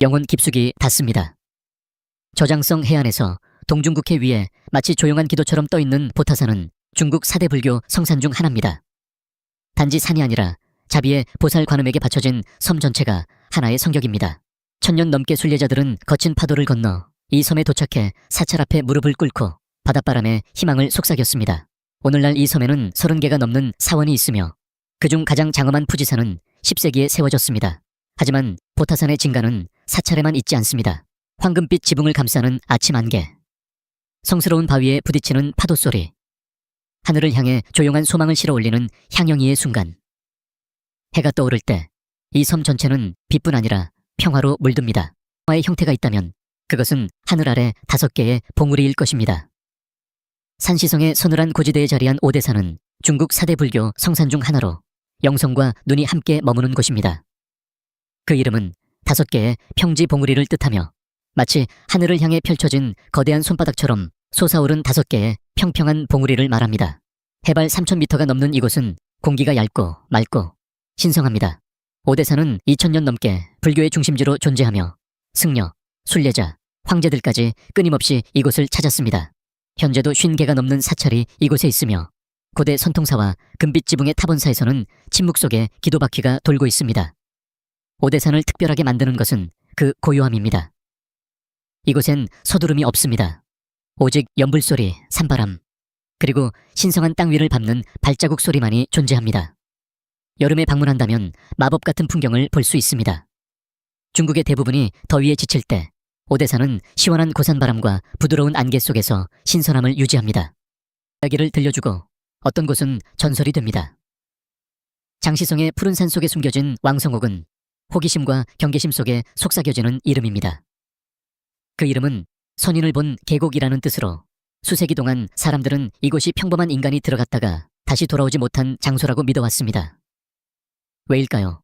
영혼 깊숙이 닿습니다. 저장성 해안에서 동중국해 위에 마치 조용한 기도처럼 떠있는 보타산은 중국 4대 불교 성산 중 하나입니다. 단지 산이 아니라 자비의 보살 관음에게 바쳐진 섬 전체가 하나의 성격입니다. 1000년 넘게 순례자들은 거친 파도를 건너 이 섬에 도착해 사찰 앞에 무릎을 꿇고 바닷바람에 희망을 속삭였습니다. 오늘날 이 섬에는 30개가 넘는 사원이 있으며 그중 가장 장엄한 푸지산은 10세기에 세워졌습니다. 하지만 보타산의 진가는 사찰에만 있지 않습니다. 황금빛 지붕을 감싸는 아침 안개, 성스러운 바위에 부딪히는 파도 소리, 하늘을 향해 조용한 소망을 실어 올리는 향영이의 순간. 해가 떠오를 때 이 섬 전체는 빛뿐 아니라 평화로 물듭니다. 평화의 형태가 있다면 그것은 하늘 아래 5개의 봉우리일 것입니다. 산시성의 서늘한 고지대에 자리한 오대산은 중국 4대 불교 성산 중 하나로 영성과 눈이 함께 머무는 곳입니다. 그 이름은 5개의 평지 봉우리를 뜻하며 마치 하늘을 향해 펼쳐진 거대한 손바닥처럼 솟아오른 5개의 평평한 봉우리를 말합니다. 해발 3000m가 넘는 이곳은 공기가 얇고 맑고 신성합니다. 오대산은 2000년 넘게 불교의 중심지로 존재하며 승려, 순례자, 황제들까지 끊임없이 이곳을 찾았습니다. 현재도 50개가 넘는 사찰이 이곳에 있으며 고대 선통사와 금빛 지붕의 타본사에서는 침묵 속에 기도바퀴가 돌고 있습니다. 오대산을 특별하게 만드는 것은 그 고요함입니다. 이곳엔 서두름이 없습니다. 오직 연불소리, 산바람, 그리고 신성한 땅 위를 밟는 발자국 소리만이 존재합니다. 여름에 방문한다면 마법 같은 풍경을 볼 수 있습니다. 중국의 대부분이 더위에 지칠 때 오대산은 시원한 고산바람과 부드러운 안개 속에서 신선함을 유지합니다. 이야기를 들려주고 어떤 곳은 전설이 됩니다. 장시성의 푸른 산 속에 숨겨진 왕성옥은 호기심과 경계심 속에 속삭여지는 이름입니다. 그 이름은 선인을 본 계곡이라는 뜻으로 수세기 동안 사람들은 이곳이 평범한 인간이 들어갔다가 다시 돌아오지 못한 장소라고 믿어왔습니다. 왜일까요?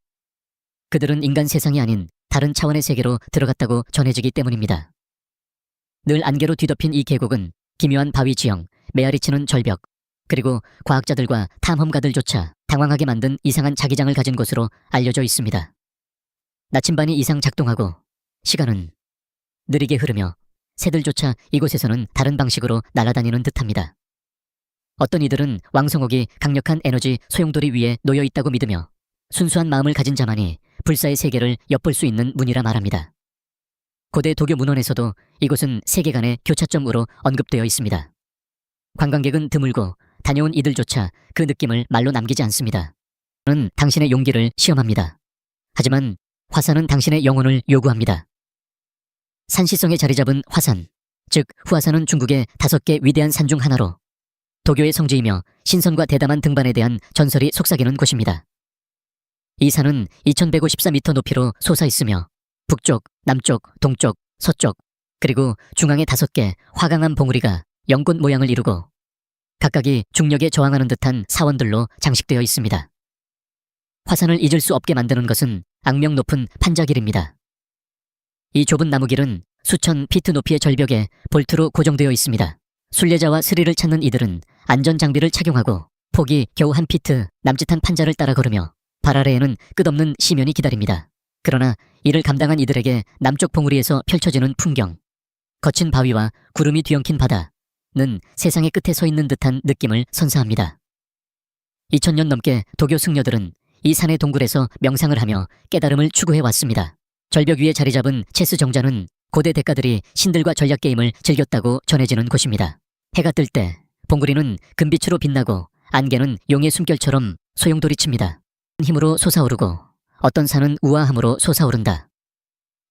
그들은 인간 세상이 아닌 다른 차원의 세계로 들어갔다고 전해지기 때문입니다. 늘 안개로 뒤덮인 이 계곡은 기묘한 바위 지형, 메아리치는 절벽, 그리고 과학자들과 탐험가들조차 당황하게 만든 이상한 자기장을 가진 곳으로 알려져 있습니다. 나침반이 이상 작동하고 시간은 느리게 흐르며 새들조차 이곳에서는 다른 방식으로 날아다니는 듯합니다. 어떤 이들은 왕성옥이 강력한 에너지 소용돌이 위에 놓여 있다고 믿으며 순수한 마음을 가진 자만이 불사의 세계를 엿볼 수 있는 문이라 말합니다. 고대 도교 문헌에서도 이곳은 세계간의 교차점으로 언급되어 있습니다. 관광객은 드물고 다녀온 이들조차 그 느낌을 말로 남기지 않습니다. 저는 당신의 용기를 시험합니다. 하지만 화산은 당신의 영혼을 요구합니다. 산시성에 자리 잡은 화산, 즉 후화산은 중국의 5개 위대한 산 중 하나로 도교의 성지이며 신선과 대담한 등반에 대한 전설이 속삭이는 곳입니다. 이 산은 2154m 높이로 솟아있으며 북쪽, 남쪽, 동쪽, 서쪽, 그리고 중앙의 5개 화강한 봉우리가 연꽃 모양을 이루고 각각이 중력에 저항하는 듯한 사원들로 장식되어 있습니다. 화산을 잊을 수 없게 만드는 것은 악명 높은 판자길입니다. 이 좁은 나무길은 수천 피트 높이의 절벽에 볼트로 고정되어 있습니다. 순례자와 스리를 찾는 이들은 안전장비를 착용하고 폭이 겨우 1피트 남짓한 판자를 따라 걸으며 발 아래에는 끝없는 시면이 기다립니다. 그러나 이를 감당한 이들에게 남쪽 봉우리에서 펼쳐지는 풍경, 거친 바위와 구름이 뒤엉킨 바다는 세상의 끝에 서 있는 듯한 느낌을 선사합니다. 2000년 넘게 도교 승려들은 이 산의 동굴에서 명상을 하며 깨달음을 추구해왔습니다. 절벽 위에 자리 잡은 체스 정자는 고대 대가들이 신들과 전략 게임을 즐겼다고 전해지는 곳입니다. 해가 뜰 때 봉우리는 금빛으로 빛나고 안개는 용의 숨결처럼 소용돌이칩니다. 힘으로 솟아오르고 어떤 산은 우아함으로 솟아오른다.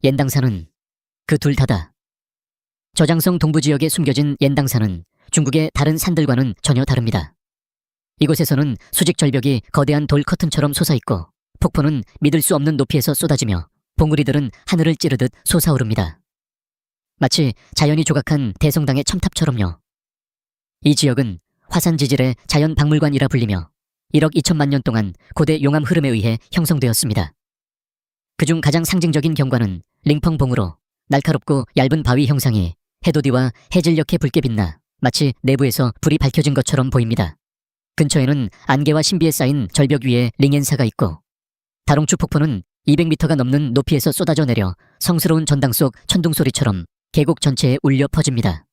옌당산은 그 둘 다다. 저장성 동부지역에 숨겨진 옌당산은 중국의 다른 산들과는 전혀 다릅니다. 이곳에서는 수직 절벽이 거대한 돌 커튼처럼 솟아있고 폭포는 믿을 수 없는 높이에서 쏟아지며 봉우리들은 하늘을 찌르듯 솟아오릅니다. 마치 자연이 조각한 대성당의 첨탑처럼요. 이 지역은 화산지질의 자연박물관이라 불리며 1억 2천만 년 동안 고대 용암 흐름에 의해 형성되었습니다. 그중 가장 상징적인 경관은 링펑봉으로 날카롭고 얇은 바위 형상이 해돋이와 해질녘에 붉게 빛나 마치 내부에서 불이 밝혀진 것처럼 보입니다. 근처에는 안개와 신비에 쌓인 절벽 위에 링엔사가 있고 다롱추 폭포는 200m가 넘는 높이에서 쏟아져 내려 성스러운 전당 속 천둥 소리처럼 계곡 전체에 울려 퍼집니다.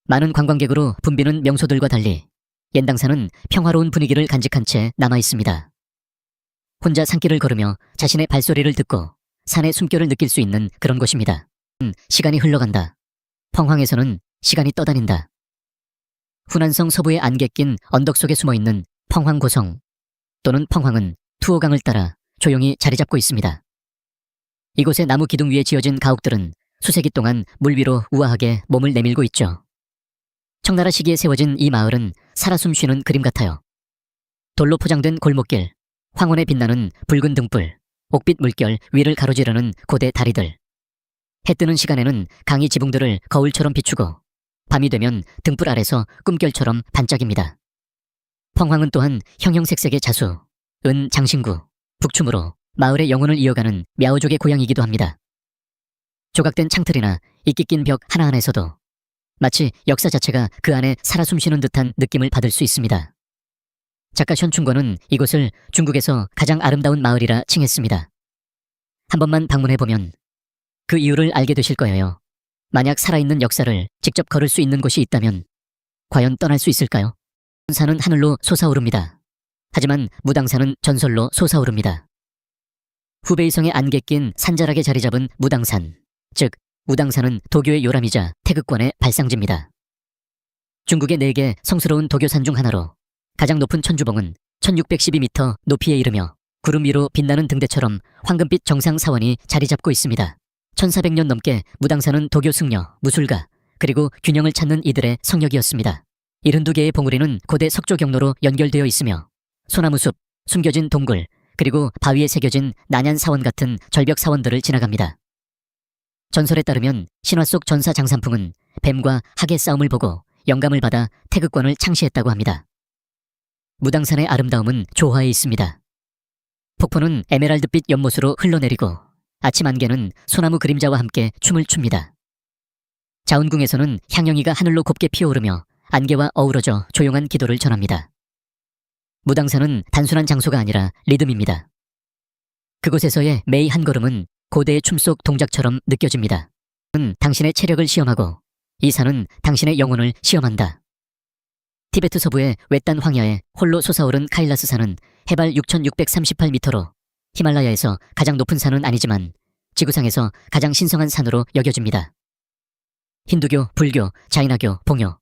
많은 관광객으로 붐비는 명소들과 달리 옌당산은 평화로운 분위기를 간직한 채 남아 있습니다. 혼자 산길을 걸으며 자신의 발소리를 듣고 산의 숨결을 느낄 수 있는 그런 곳입니다. 시간이 흘러간다. 펑황에서는 시간이 떠다닌다. 후난성 서부의 안개 낀 언덕 속에 숨어있는 펑황고성 또는 펑황은 투호강을 따라 조용히 자리 잡고 있습니다. 이곳의 나무 기둥 위에 지어진 가옥들은 수세기 동안 물 위로 우아하게 몸을 내밀고 있죠. 청나라 시기에 세워진 이 마을은 살아 숨쉬는 그림 같아요. 돌로 포장된 골목길, 황혼에 빛나는 붉은 등불, 옥빛 물결 위를 가로지르는 고대 다리들. 해 뜨는 시간에는 강이 지붕들을 거울처럼 비추고 밤이 되면 등불 아래서 꿈결처럼 반짝입니다. 펑황은 또한 형형색색의 자수, 은 장신구, 북춤으로 마을의 영혼을 이어가는 мя오족의 고향이기도 합니다. 조각된 창틀이나 이끼 낀 벽 하나하나에서도 마치 역사 자체가 그 안에 살아 숨쉬는 듯한 느낌을 받을 수 있습니다. 작가 현충권은 이곳을 중국에서 가장 아름다운 마을이라 칭했습니다. 한 번만 방문해보면 그 이유를 알게 되실 거예요. 만약 살아있는 역사를 직접 걸을 수 있는 곳이 있다면 과연 떠날 수 있을까요? 산은 하늘로 솟아오릅니다. 하지만 무당산은 전설로 솟아오릅니다. 후베이성의 안개 낀 산자락에 자리 잡은 무당산, 즉 무당산은 도교의 요람이자 태극권의 발상지입니다. 중국의 4개 성스러운 도교산 중 하나로 가장 높은 천주봉은 1612m 높이에 이르며 구름 위로 빛나는 등대처럼 황금빛 정상 사원이 자리 잡고 있습니다. 1400년 넘게 무당산은 도교 승려, 무술가, 그리고 균형을 찾는 이들의 성역이었습니다. 72개의 봉우리는 고대 석조 경로로 연결되어 있으며 소나무숲, 숨겨진 동굴, 그리고 바위에 새겨진 난얀 사원 같은 절벽 사원들을 지나갑니다. 전설에 따르면 신화 속 전사 장산풍은 뱀과 학의 싸움을 보고 영감을 받아 태극권을 창시했다고 합니다. 무당산의 아름다움은 조화에 있습니다. 폭포는 에메랄드빛 연못으로 흘러내리고 아침 안개는 소나무 그림자와 함께 춤을 춥니다. 자운궁에서는 향영이가 하늘로 곱게 피어오르며 안개와 어우러져 조용한 기도를 전합니다. 무당산은 단순한 장소가 아니라 리듬입니다. 그곳에서의 매이 한 걸음은 고대의 춤 속 동작처럼 느껴집니다. 당신의 체력을 시험하고 이 산은 당신의 영혼을 시험한다. 티베트 서부의 외딴 황야에 홀로 솟아오른 카일라스 산은 해발 6638m로 히말라야에서 가장 높은 산은 아니지만 지구상에서 가장 신성한 산으로 여겨집니다. 힌두교, 불교, 자이나교, 봉요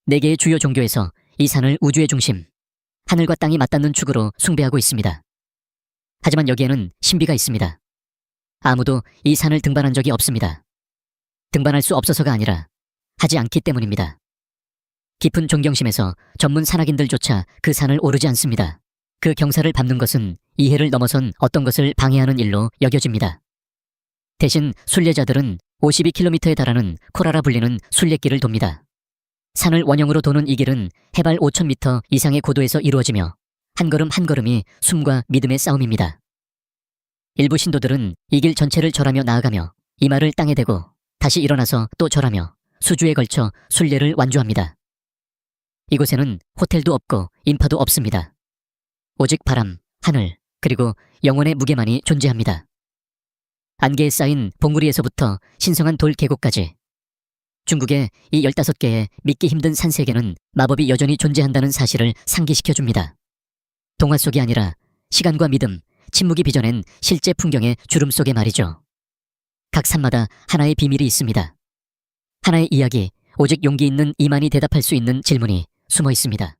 4개의 주요 종교에서 이 산을 우주의 중심, 하늘과 땅이 맞닿는 축으로 숭배하고 있습니다. 하지만 여기에는 신비가 있습니다. 아무도 이 산을 등반한 적이 없습니다. 등반할 수 없어서가 아니라 하지 않기 때문입니다. 깊은 존경심에서 전문 산악인들조차 그 산을 오르지 않습니다. 그 경사를 밟는 것은 이해를 넘어선 어떤 것을 방해하는 일로 여겨집니다. 대신 순례자들은 52km에 달하는 코라라 불리는 순례길을 돕니다. 산을 원형으로 도는 이 길은 해발 5000m 이상의 고도에서 이루어지며 한 걸음 한 걸음이 숨과 믿음의 싸움입니다. 일부 신도들은 이 길 전체를 절하며 나아가며 이마를 땅에 대고 다시 일어나서 또 절하며 수주에 걸쳐 순례를 완주합니다. 이곳에는 호텔도 없고 인파도 없습니다. 오직 바람, 하늘, 그리고 영혼의 무게만이 존재합니다. 안개에 쌓인 봉우리에서부터 신성한 돌 계곡까지 중국의 이 15개의 믿기 힘든 산세계는 마법이 여전히 존재한다는 사실을 상기시켜줍니다. 동화 속이 아니라 시간과 믿음, 침묵이 빚어낸 실제 풍경의 주름 속에 말이죠. 각 산마다 하나의 비밀이 있습니다. 하나의 이야기, 오직 용기 있는 이만이 대답할 수 있는 질문이 숨어 있습니다.